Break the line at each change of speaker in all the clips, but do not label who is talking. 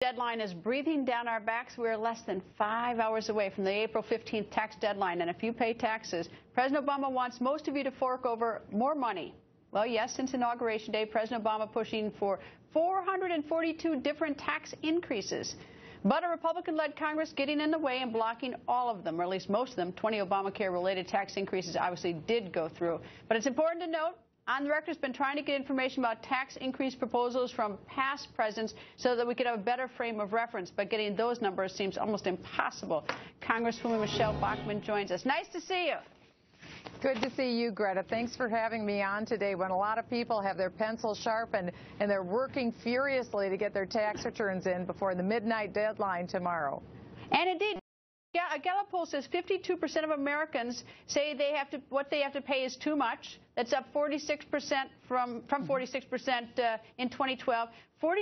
Deadline is breathing down our backs. We're less than 5 hours away from the April 15th tax deadline. And if you pay taxes, President Obama wants most of you to fork over more money. Well, yes, since Inauguration Day, President Obama pushing for 442 different tax increases. But a Republican-led Congress getting in the way and blocking all of them, or at least most of them. 20 Obamacare-related tax increases obviously did go through. But it's important to note, On the Record has been trying to get information about tax increase proposals from past presidents so that we could have a better frame of reference. But getting those numbers seems almost impossible. Congresswoman Michele Bachmann joins us. Nice to see you.
Good to see you, Greta. Thanks for having me on today when a lot of people have their pencils sharpened and they're working furiously to get their tax returns in before the midnight deadline tomorrow.
And indeed, a Gallup poll says 52% of Americans say what they have to pay is too much. That's up 46% from 46% in 2012. 42%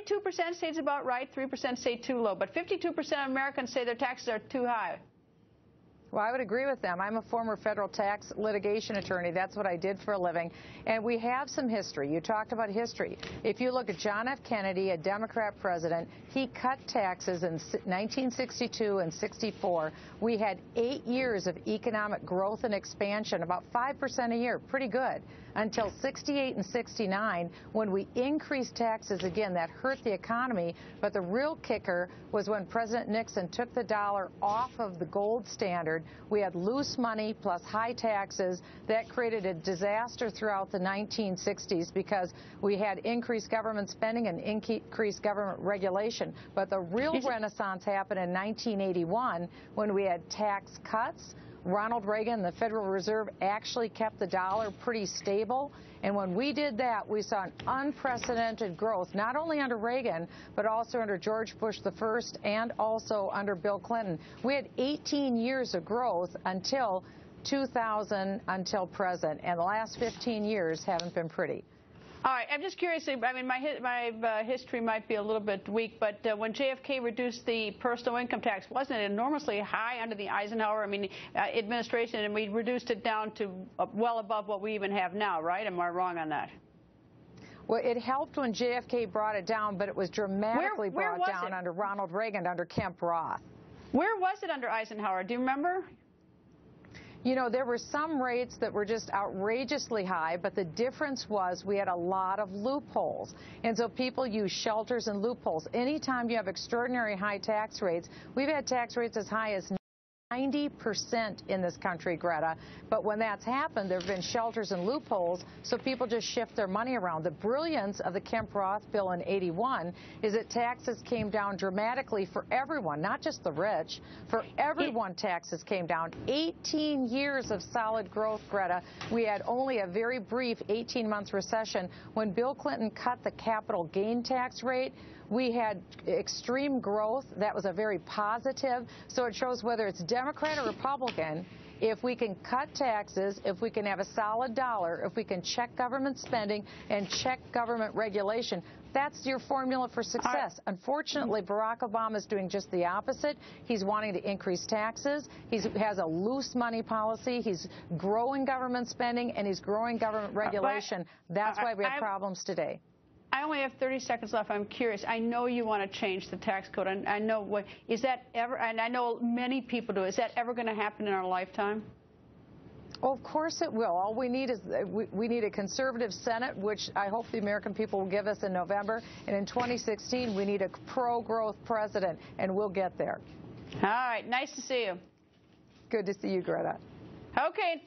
say it's about right. 3% say too low. But 52% of Americans say their taxes are too high.
Well, I would agree with them. I'm a former federal tax litigation attorney. That's what I did for a living. And we have some history. You talked about history. If you look at John F. Kennedy, a Democrat president, he cut taxes in 1962 and 64. We had 8 years of economic growth and expansion, about 5% a year, pretty good, until 68 and 69, when we increased taxes again. That hurt the economy. But the real kicker was when President Nixon took the dollar off of the gold standard. We had loose money plus high taxes. That created a disaster throughout the 1960s because we had increased government spending and increased government regulation. But the real renaissance happened in 1981 when we had tax cuts. Ronald Reagan, the Federal Reserve, actually kept the dollar pretty stable. And when we did that, we saw an unprecedented growth, not only under Reagan, but also under George Bush the first and also under Bill Clinton. We had 18 years of growth until 2000, until present. And the last 15 years haven't been pretty.
All right, I'm just curious. I mean, my history might be a little bit weak, but when JFK reduced the personal income tax, wasn't it enormously high under the Eisenhower administration, and we reduced it down to well above what we even have now, right? Am I wrong on that?
Well, it helped when JFK brought it down, but it was dramatically brought down under Ronald Reagan, under Kemp Roth.
Where was it under Eisenhower? Do you remember?
You know, there were some rates that were just outrageously high, but the difference was we had a lot of loopholes. And so people use shelters and loopholes. Anytime you have extraordinary high tax rates, we've had tax rates as high as 90% in this country, Greta. But when that's happened, there have been shelters and loopholes, so people just shift their money around. The brilliance of the Kemp-Roth bill in '81 is that taxes came down dramatically for everyone, not just the rich. For everyone, taxes came down. 18 years of solid growth, Greta. We had only a very brief 18-month recession. When Bill Clinton cut the capital gain tax rate, we had extreme growth. That was a very positive. So it shows whether it's Democrat or Republican, if we can cut taxes, if we can have a solid dollar, if we can check government spending and check government regulation, that's your formula for success. Unfortunately, Barack Obama is doing just the opposite. He's wanting to increase taxes. He has a loose money policy. He's growing government spending, and he's growing government regulation. That's why we have problems today.
I only have 30 seconds left. I'm curious. I know you want to change the tax code. And I know is that ever? And I know many people do. Is that ever going to happen in our lifetime?
Well, of course it will. All we need is we need a conservative Senate, which I hope the American people will give us in November. And in 2016, we need a pro-growth president, and we'll get there.
All right. Nice to see you.
Good to see you, Greta.
Okay.